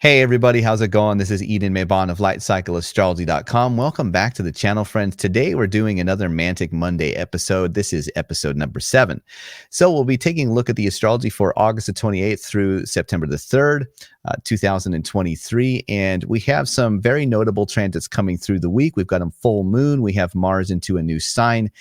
Hey everybody, how's it going? This is Eden Maybon of LightCycleAstrology.com. Welcome back to the channel, friends. Today we're doing another Mantic Monday episode. This is episode number 7. So we'll be taking a look at the astrology for August the 28th through September the 3rd, 2023. And we have some very notable transits coming through the week. We've got a full moon. We have Mars into a new sign.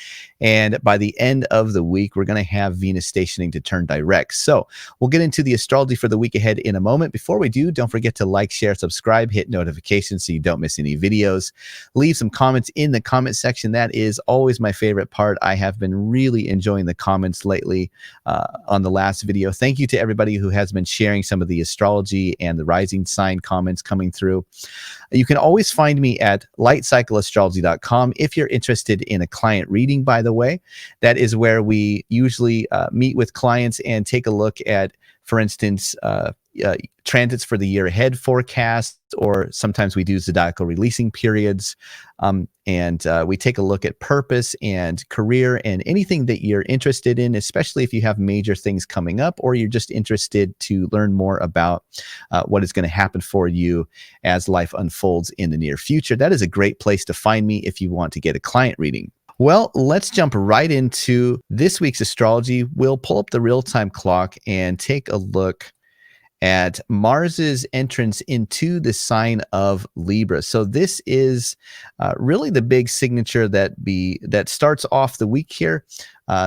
And by the end of the week, we're going to have Venus stationing to turn direct. So we'll get into the astrology for the week ahead in a moment. Before we do, don't forget to like, share, subscribe, hit notifications so you don't miss any videos. Leave some comments in the comment section. That is always my favorite part. I have been really enjoying the comments lately on the last video. Thank you to everybody who has been sharing some of the astrology and the rising sign comments coming through. You can always find me at lightcycleastrology.com if you're interested in a client reading, by the way. That is where we usually meet with clients and take a look at, for instance, transits for the year ahead forecast, or sometimes we do zodiacal releasing periods. And we take a look at purpose and career and anything that you're interested in, especially if you have major things coming up or you're just interested to learn more about what is going to happen for you as life unfolds in the near future. That is a great place to find me if you want to get a client reading. Well, let's jump right into this week's astrology. We'll pull up the real-time clock and take a look at Mars's entrance into the sign of Libra. So this is really the big signature that starts off the week here.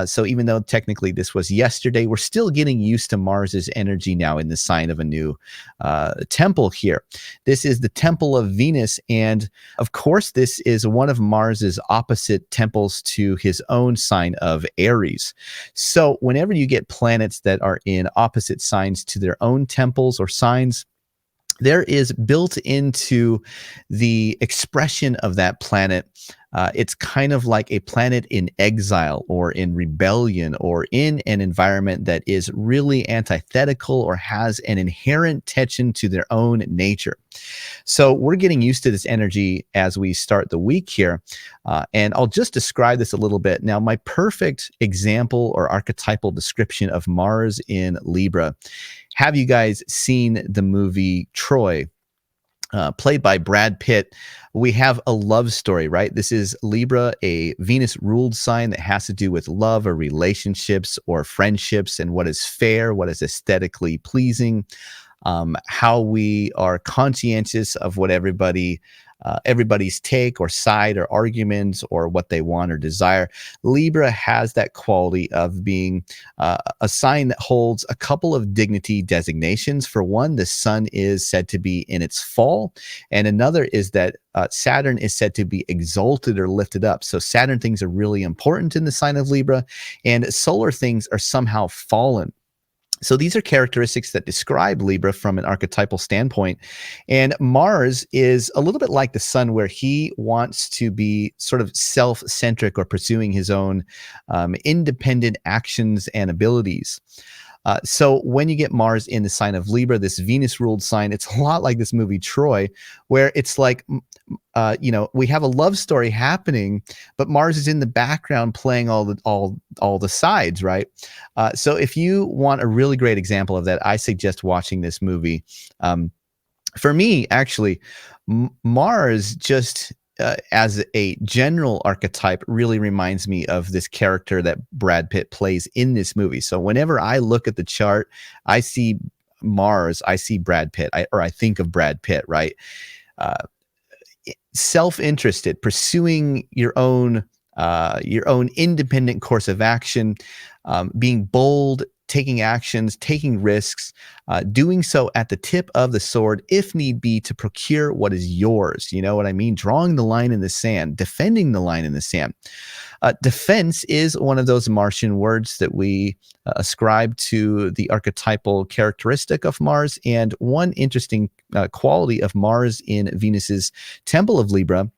So even though technically this was yesterday, we're still getting used to Mars's energy now in the sign of a new temple here. This is the temple of Venus. And of course, this is one of Mars's opposite temples to his own sign of Aries. So whenever you get planets that are in opposite signs to their own temples or signs, there is built into the expression of that planet. It's kind of like a planet in exile or in rebellion or in an environment that is really antithetical or has an inherent tension to their own nature. So we're getting used to this energy as we start the week here. And I'll just describe this a little bit. Now, my perfect example or archetypal description of Mars in Libra. Have you guys seen the movie Troy, played by Brad Pitt? We have a love story, right? This is Libra, a Venus-ruled sign that has to do with love or relationships or friendships and what is fair, what is aesthetically pleasing, how we are conscientious of what everybody's take or side or arguments or what they want or desire. Libra has that quality of being a sign that holds a couple of dignity designations. For one, the sun is said to be in its fall, and another is that Saturn is said to be exalted or lifted up. So Saturn things are really important in the sign of Libra, and solar things are somehow fallen. So these are characteristics that describe Libra from an archetypal standpoint. And Mars is a little bit like the sun, where he wants to be sort of self-centric or pursuing his own independent actions and abilities. So when you get Mars in the sign of Libra, this Venus-ruled sign, it's a lot like this movie Troy, where it's like, we have a love story happening, but Mars is in the background playing all the sides, right? So if you want a really great example of that, I suggest watching this movie. For me, actually, Mars just as a general archetype really reminds me of this character that Brad Pitt plays in this movie. So whenever I look at the chart, I see Mars, I see Brad Pitt, I think of Brad Pitt, right? Self-interested, pursuing your own independent course of action, being bold, taking actions, taking risks, doing so at the tip of the sword, if need be, to procure what is yours. You know what I mean? Drawing the line in the sand, defending the line in the sand. Defense is one of those Martian words that we ascribe to the archetypal characteristic of Mars. And one interesting quality of Mars in Venus's temple of Libra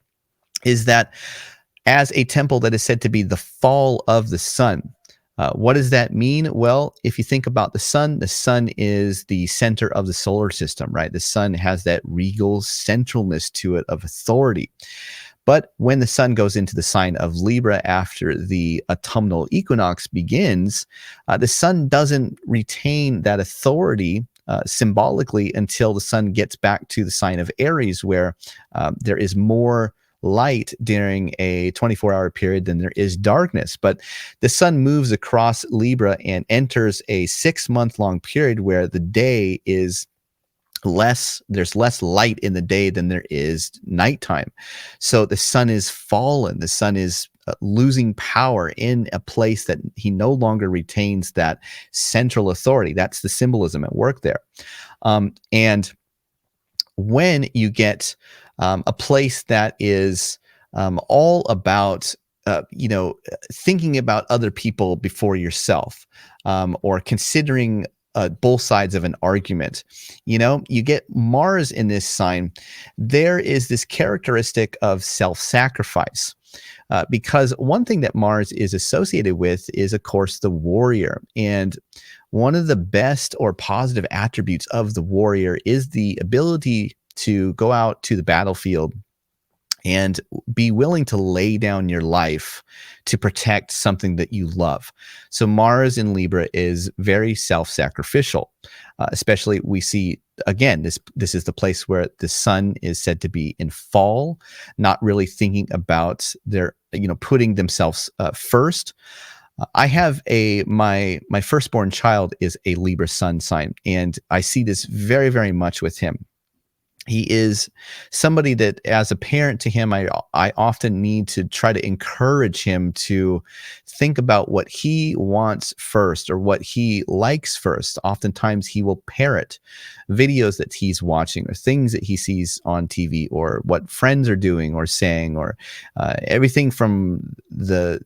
is that as a temple that is said to be the fall of the sun. What does that mean? Well, if you think about the sun is the center of the solar system, right? The sun has that regal centralness to it of authority. But when the sun goes into the sign of Libra after the autumnal equinox begins, the sun doesn't retain that authority symbolically until the sun gets back to the sign of Aries, where there is more light during a 24-hour period than there is darkness. But the sun moves across Libra and enters a 6-month-long period where the day is there's less light in the day than there is nighttime. So the sun is fallen. The sun is losing power in a place that he no longer retains that central authority. That's the symbolism at work there. And when you get a place that is all about thinking about other people before yourself, or considering both sides of an argument, you get Mars in this sign. There is this characteristic of self-sacrifice. Because one thing that Mars is associated with is, of course, the warrior. And one of the best or positive attributes of the warrior is the ability to go out to the battlefield and be willing to lay down your life to protect something that you love. So Mars in Libra is very self-sacrificial. Especially, we see, again, this is the place where the sun is said to be in fall, not really thinking about putting themselves first. I have my firstborn child is a Libra sun sign, and I see this very, very much with him. He is somebody that, as a parent to him, I often need to try to encourage him to think about what he wants first, or what he likes first. Oftentimes he will parrot videos that he's watching, or things that he sees on TV, or what friends are doing or saying, or everything from the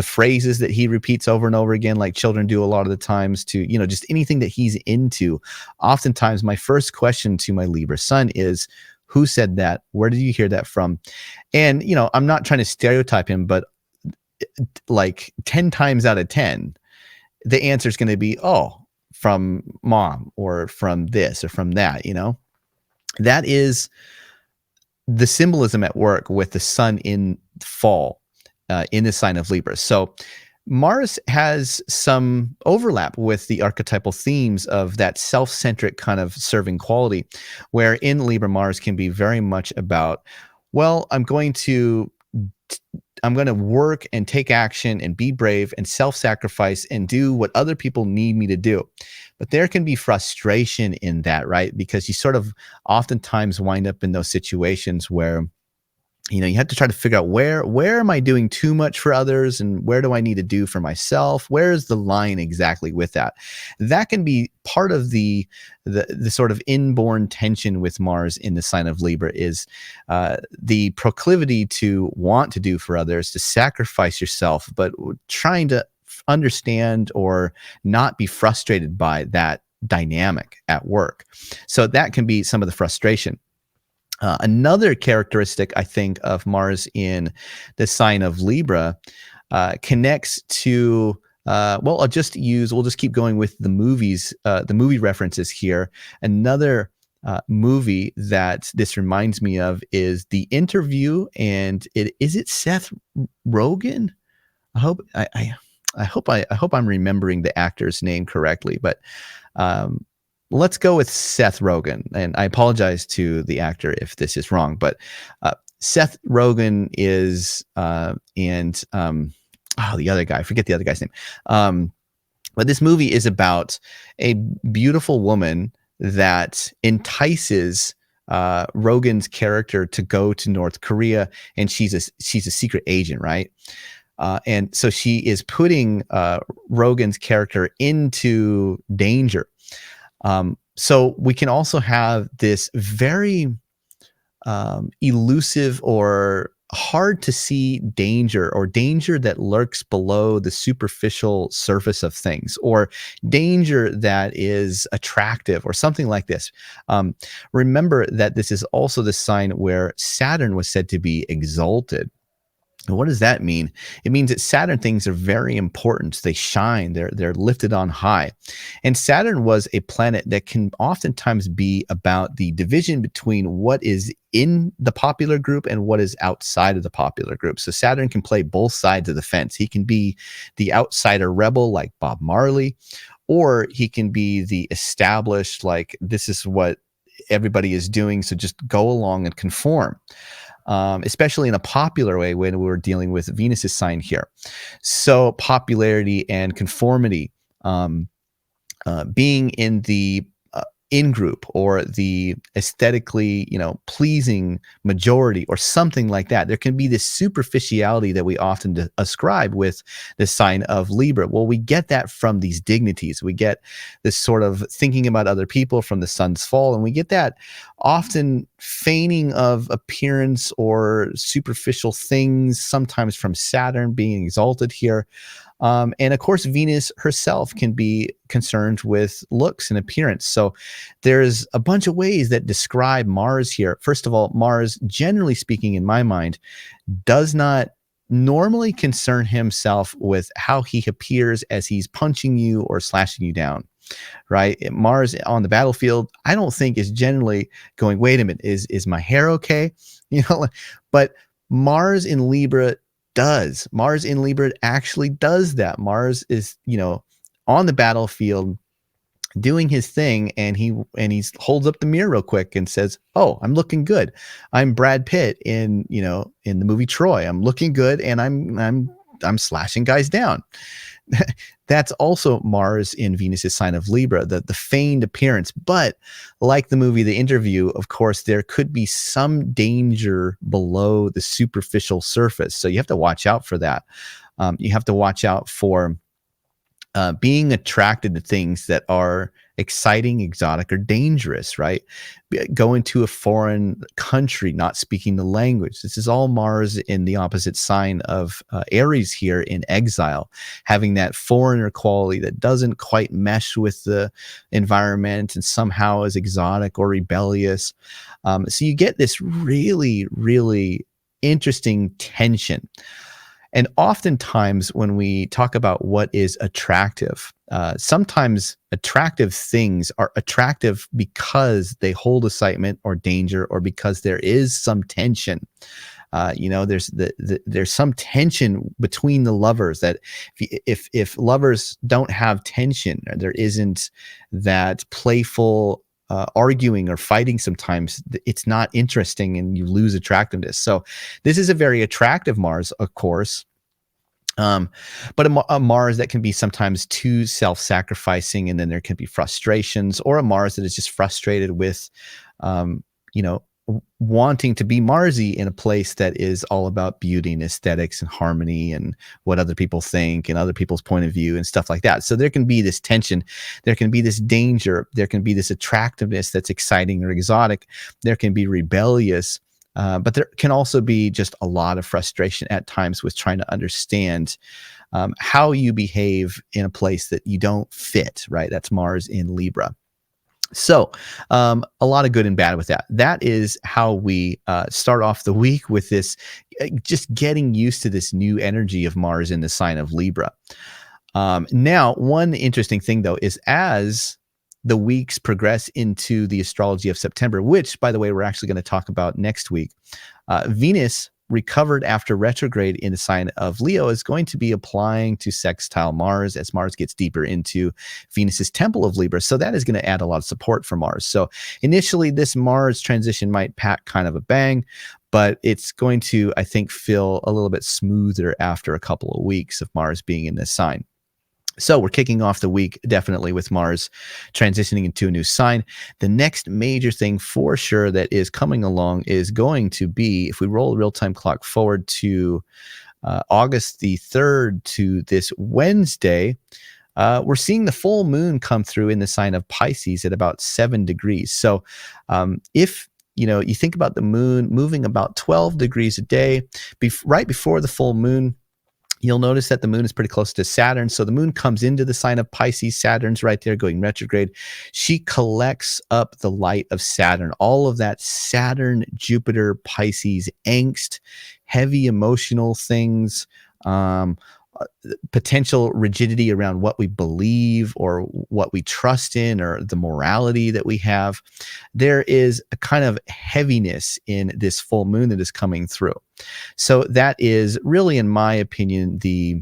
phrases that he repeats over and over again, like children do a lot of the times, to just anything that he's into. Oftentimes my first question to my Libra son is, who said that? Where did you hear that from? And I'm not trying to stereotype him, but like 10 times out of 10, the answer is going to be, oh, from mom, or from this, or from that. That is the symbolism at work with the sun in fall, in the sign of Libra. So Mars has some overlap with the archetypal themes of that self-centric kind of serving quality, where in Libra, Mars can be very much about, well, I'm going to work and take action and be brave and self-sacrifice and do what other people need me to do. But there can be frustration in that, right? Because you sort of oftentimes wind up in those situations where you have to try to figure out where am I doing too much for others, and where do I need to do for myself? Where's the line exactly with that? That can be part of the sort of inborn tension with Mars in the sign of Libra, is the proclivity to want to do for others, to sacrifice yourself, but trying to understand or not be frustrated by that dynamic at work. So that can be some of the frustration. Another characteristic, I think, of Mars in the sign of Libra connects to, we'll just keep going with the movies, the movie references here. Another movie that this reminds me of is The Interview, and is it Seth Rogen? I hope I'm remembering the actor's name correctly, but let's go with Seth Rogen, and I apologize to the actor if this is wrong, but Seth Rogen is the other guy, I forget the other guy's name. But this movie is about a beautiful woman that entices Rogen's character to go to North Korea, and she's a secret agent, right? And so she is putting Rogen's character into danger. So we can also have this very elusive or hard to see danger, or danger that lurks below the superficial surface of things, or danger that is attractive, or something like this. Remember that this is also the sign where Saturn was said to be exalted. And what does that mean? It means that Saturn things are very important. They shine. They're lifted on high. And Saturn was a planet that can oftentimes be about the division between what is in the popular group and what is outside of the popular group. So Saturn can play both sides of the fence. He can be the outsider rebel like Bob Marley, or he can be the established, like, this is what everybody is doing, so just go along and conform. Especially in a popular way when we're dealing with Venus's sign here. So popularity and conformity, being in the in group or the aesthetically, pleasing majority or something like that. There can be this superficiality that we often ascribe with the sign of Libra. Well, we get that from these dignities. We get this sort of thinking about other people from the sun's fall, and we get that often feigning of appearance or superficial things, sometimes from Saturn being exalted here. And of course, Venus herself can be concerned with looks and appearance. So there's a bunch of ways that describe Mars here. First of all, Mars, generally speaking, in my mind, does not normally concern himself with how he appears as he's punching you or slashing you down. Right? Mars on the battlefield, I don't think is generally going, wait a minute, is my hair okay? But Mars in Libra does. Mars in Libra actually does that. Mars is, on the battlefield doing his thing, and he holds up the mirror real quick and says, "Oh, I'm looking good. I'm Brad Pitt in the movie Troy. I'm looking good, and I'm slashing guys down." That's also Mars in Venus's sign of Libra, the feigned appearance. But like the movie The Interview, of course, there could be some danger below the superficial surface. So you have to watch out for that. You have to watch out for being attracted to things that are exciting, exotic, or dangerous, right? Going to a foreign country, not speaking the language. This is all Mars in the opposite sign of Aries here in exile, having that foreigner quality that doesn't quite mesh with the environment and somehow is exotic or rebellious. So you get this really, really interesting tension. And oftentimes when we talk about what is attractive, sometimes attractive things are attractive because they hold excitement or danger, or because there is some tension. There's some tension between the lovers, that if lovers don't have tension, or there isn't that playful arguing or fighting, sometimes it's not interesting and you lose attractiveness. So this is a very attractive Mars, of course. But a Mars that can be sometimes too self-sacrificing, and then there can be frustrations, or a Mars that is just frustrated with, wanting to be Marsy in a place that is all about beauty and aesthetics and harmony and what other people think and other people's point of view and stuff like that. So there can be this tension, there can be this danger, there can be this attractiveness that's exciting or exotic, there can be rebellious. But there can also be just a lot of frustration at times with trying to understand how you behave in a place that you don't fit, right? That's Mars in Libra. So a lot of good and bad with that. That is how we start off the week, with this, just getting used to this new energy of Mars in the sign of Libra. Now, one interesting thing, though, is as the weeks progress into the astrology of September, which, by the way, we're actually going to talk about next week, Venus, recovered after retrograde in the sign of Leo, is going to be applying to sextile Mars as Mars gets deeper into Venus's temple of Libra. So that is going to add a lot of support for Mars. So initially, this Mars transition might pack kind of a bang, but it's going to, I think, feel a little bit smoother after a couple of weeks of Mars being in this sign. So we're kicking off the week definitely with Mars transitioning into a new sign. The next major thing for sure that is coming along is going to be, if we roll a real-time clock forward to August the 3rd to this Wednesday, we're seeing the full moon come through in the sign of Pisces at about 7 degrees. So if you think about the moon moving about 12 degrees a day, right before the full moon, you'll notice that the moon is pretty close to Saturn. So the moon comes into the sign of Pisces. Saturn's right there going retrograde. She collects up the light of Saturn, all of that Saturn, Jupiter, Pisces angst, heavy emotional things, potential rigidity around what we believe or what we trust in, or the morality that we have. There is a kind of heaviness in this full moon that is coming through. So that is really, in my opinion, the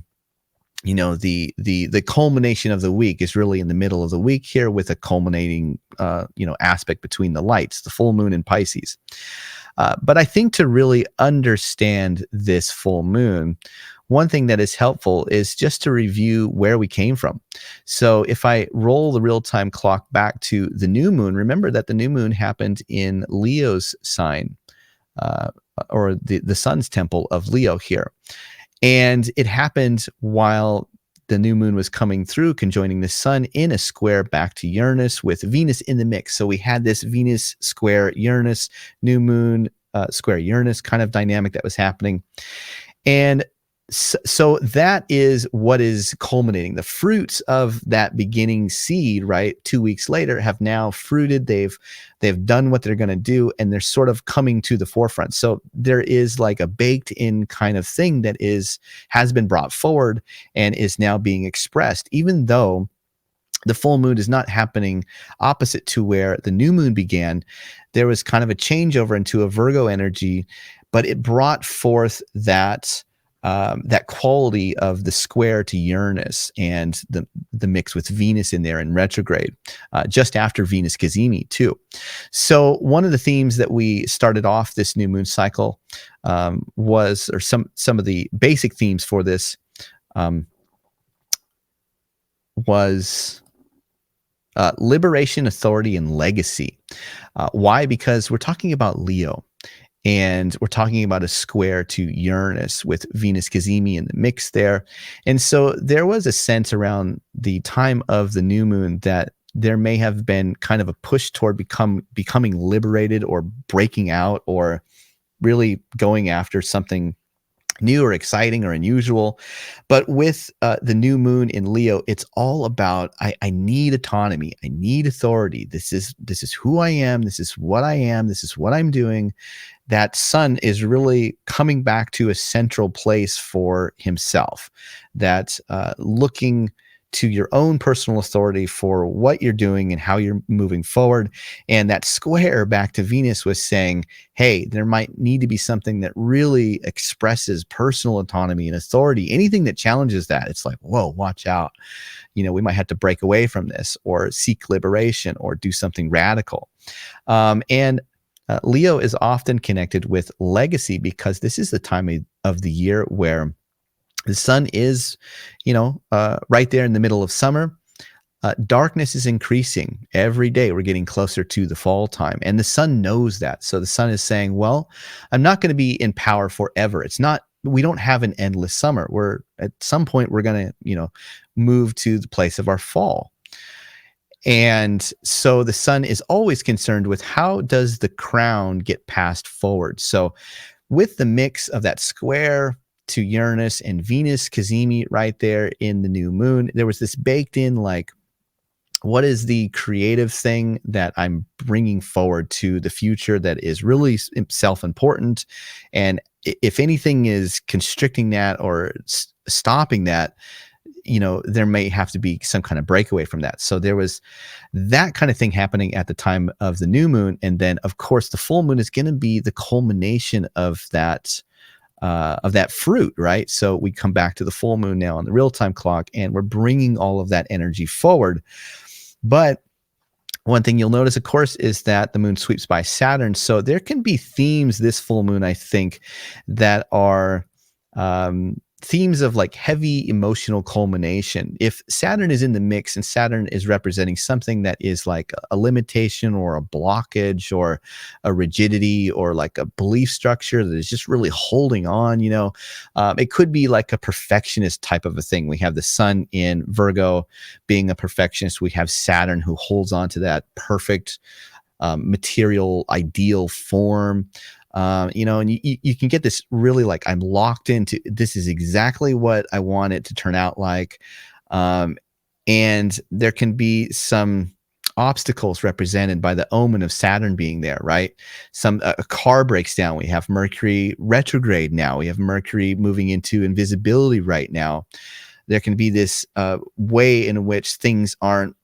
the culmination of the week is really in the middle of the week here, with a culminating aspect between the lights, the full moon in Pisces. But I think to really understand this full moon, one thing that is helpful is just to review where we came from. So if I roll the real-time clock back to the new moon, remember that the new moon happened in Leo's sign, uh, or the sun's temple of Leo here. And it happened while the new moon was coming through, conjoining the sun in a square back to Uranus, with Venus in the mix. So we had this Venus square Uranus, new moon square Uranus kind of dynamic that was happening. And so that is what is culminating. The fruits of that beginning seed, right, 2 weeks later, have now fruited. They've done what they're going to do, and they're sort of coming to the forefront. So there is like a baked in kind of thing that has been brought forward and is now being expressed, even though the full moon is not happening opposite to where the new moon began. There was kind of a changeover into a Virgo energy, but it brought forth that quality of the square to Uranus and the mix with Venus in there in retrograde, just after Venus Cazimi too. So one of the themes that we started off this new moon cycle was, or some of the basic themes for this was liberation, authority, and legacy. Why? Because we're talking about Leo. And we're talking about a square to Uranus with Venus Cazimi in the mix there. And so there was a sense around the time of the new moon that there may have been kind of a push toward becoming liberated, or breaking out, or really going after something new or exciting or unusual. But with the new moon in Leo, it's all about, I need autonomy. I need authority. This is who I am. This is what I am. This is what I'm doing. That sun is really coming back to a central place for himself, that looking to your own personal authority for what you're doing and how you're moving forward. And that square back to Venus was saying, hey, there might need to be something that really expresses personal autonomy and authority. Anything that challenges that, it's like, whoa, watch out. We might have to break away from this, or seek liberation, or do something radical. And Leo is often connected with legacy, because this is the time of the year where the sun is, right there in the middle of summer. Darkness is increasing every day. We're getting closer to the fall time, and the sun knows that. So the sun is saying, well, I'm not going to be in power forever. We don't have an endless summer. At some point, we're going to, move to the place of our fall. And so the sun is always concerned with, how does the crown get passed forward? So with the mix of that square to Uranus and Venus Cazimi right there in the new moon, there was this baked in, like, what is the creative thing that I'm bringing forward to the future that is really self-important? And if anything is constricting that or stopping that, there may have to be some kind of breakaway from that. So there was that kind of thing happening at the time of the new moon. And then, of course, the full moon is going to be the culmination of that fruit, right? So we come back to the full moon now on the real-time clock, and we're bringing all of that energy forward. But one thing you'll notice, of course, is that the moon sweeps by Saturn. So there can be themes this full moon, I think, that are themes of like heavy emotional culmination. If Saturn is in the mix, and Saturn is representing something that is like a limitation or a blockage or a rigidity or like a belief structure that is just really holding on, it could be like a perfectionist type of a thing. We have the sun in Virgo being a perfectionist. We have Saturn who holds on to that perfect material ideal form. And you can get this really like, I'm locked into, this is exactly what I want it to turn out like. And there can be some obstacles represented by the omen of Saturn being there, right? A car breaks down. We have Mercury retrograde now. We have Mercury moving into invisibility right now. There can be this way in which things aren't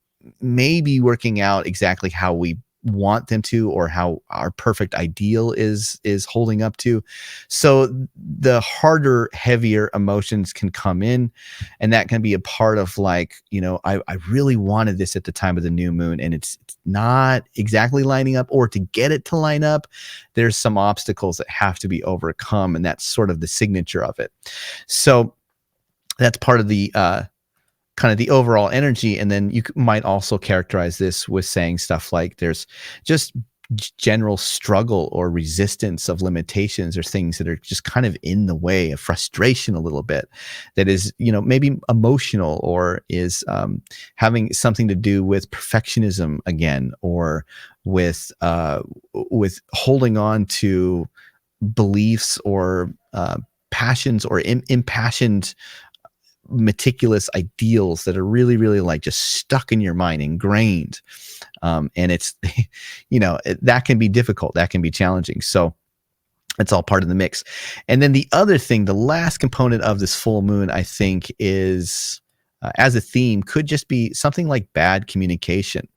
maybe working out exactly how we want them to, or how our perfect ideal is holding up to. So the harder, heavier emotions can come in, and that can be a part of like, I really wanted this at the time of the new moon, and it's not exactly lining up, or to get it to line up, there's some obstacles that have to be overcome, and that's sort of the signature of it. So that's part of the kind of the overall energy. And then you might also characterize this with saying stuff like there's just general struggle or resistance of limitations, or things that are just kind of in the way, of frustration a little bit, that is, maybe emotional, or is having something to do with perfectionism again, or with holding on to beliefs, or passions, or impassioned meticulous ideals that are really, really like just stuck in your mind, ingrained. And it's, that can be difficult. That can be challenging. So it's all part of the mix. And then the other thing, the last component of this full moon, I think is, as a theme, could just be something like bad communication.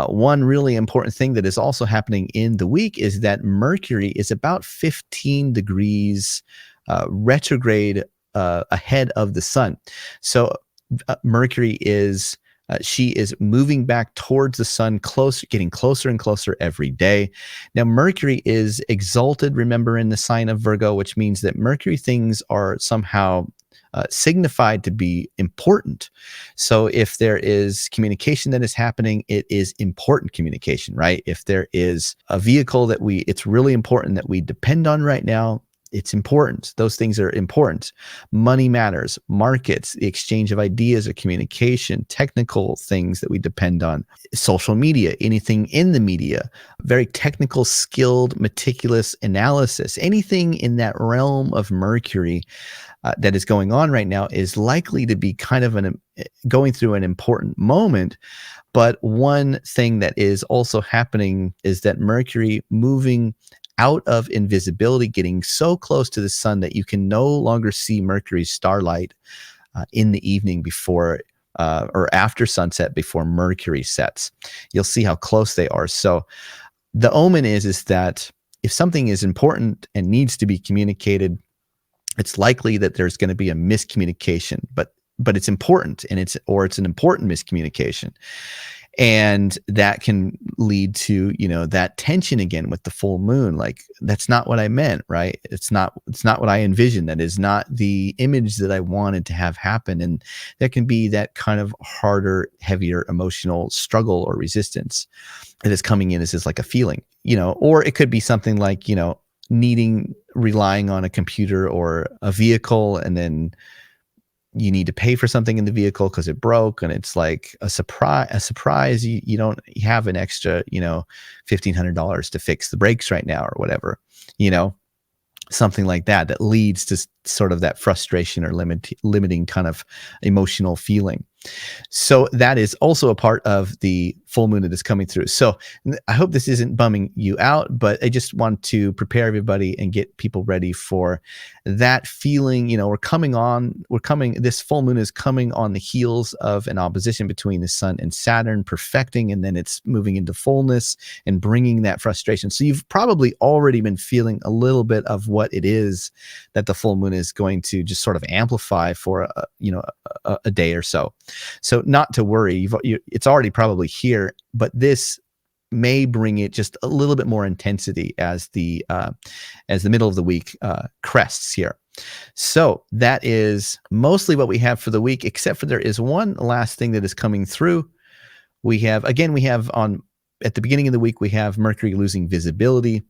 One really important thing that is also happening in the week is that Mercury is about 15 degrees retrograde ahead of the sun. So Mercury is, she is moving back towards the sun, getting closer and closer every day. Now, Mercury is exalted, remember, in the sign of Virgo, which means that Mercury things are somehow signified to be important. So if there is communication that is happening, it is important communication, right? If there is a vehicle that it's really important that we depend on right now, it's important. Those things are important. Money matters, markets, the exchange of ideas or communication, technical things that we depend on, social media, anything in the media, very technical, skilled, meticulous analysis, anything in that realm of Mercury that is going on right now is likely to be kind of going through an important moment. But one thing that is also happening is that Mercury moving out of invisibility, getting so close to the sun that you can no longer see Mercury's starlight in the evening before or after sunset, before Mercury sets. You'll see how close they are. So the omen is that if something is important and needs to be communicated, it's likely that there's going to be a miscommunication, but it's important, and it's an important miscommunication. And that can lead to, that tension again with the full moon. Like, that's not what I meant, right? It's not what I envisioned. That is not the image that I wanted to have happen. And there can be that kind of harder, heavier emotional struggle or resistance that is coming in as just like a feeling, or it could be something like, relying on a computer or a vehicle, and then you need to pay for something in the vehicle because it broke, and it's like a surprise. You don't have an extra, $1,500 to fix the brakes right now, or whatever, something like that leads to sort of that frustration or limiting kind of emotional feeling. So that is also a part of the full moon that is coming through. So I hope this isn't bumming you out, but I just want to prepare everybody and get people ready for that feeling. This full moon is coming on the heels of an opposition between the sun and Saturn, perfecting, and then it's moving into fullness and bringing that frustration. So you've probably already been feeling a little bit of what it is that the full moon is going to just sort of amplify for a day or so. So not to worry, it's already probably here, but this may bring it just a little bit more intensity as the middle of the week crests here. So that is mostly what we have for the week, except for there is one last thing that is coming through. We have at the beginning of the week, we have Mercury losing visibility.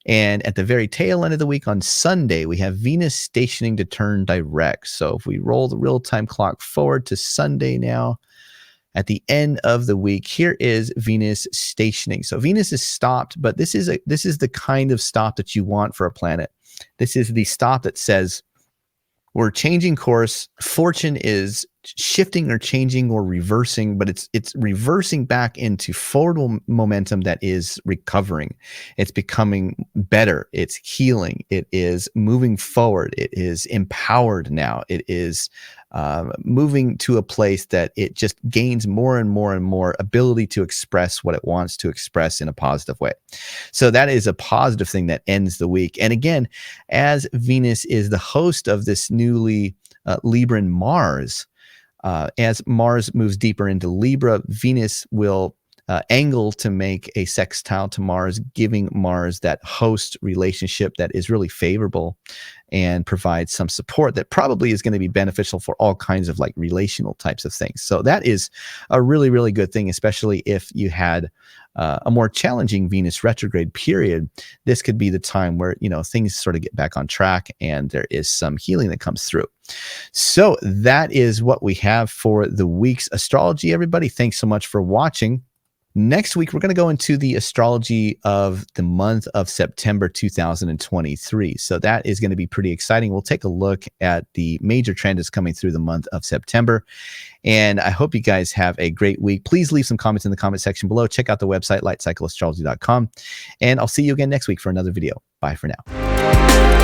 And at the very tail end of the week, on Sunday, we have Venus stationing to turn direct. So if we roll the real-time clock forward to Sunday now, at the end of the week, here is Venus stationing. So Venus is stopped, but this is the kind of stop that you want for a planet. This is the stop that says, we're changing course. Fortune is shifting or changing or reversing, but it's reversing back into forward momentum that is recovering. It's becoming better. It's healing. It is moving forward. It is empowered now. It is moving to a place that it just gains more and more and more ability to express what it wants to express in a positive way. So that is a positive thing that ends the week. And again, as Venus is the host of this newly Libran Mars, as Mars moves deeper into Libra, Venus will angle to make a sextile to Mars, giving Mars that host relationship that is really favorable and provides some support that probably is going to be beneficial for all kinds of like relational types of things. So that is a really, really good thing, especially if you had a more challenging Venus retrograde period. This could be the time where, you know, things sort of get back on track and there is some healing that comes through. So that is what we have for the week's astrology, everybody. Thanks so much for watching. Next week, we're going to go into the astrology of the month of September 2023. So that is going to be pretty exciting. We'll take a look at the major trends coming through the month of September. And I hope you guys have a great week. Please leave some comments in the comment section below. Check out the website, lightcycleastrology.com. And I'll see you again next week for another video. Bye for now.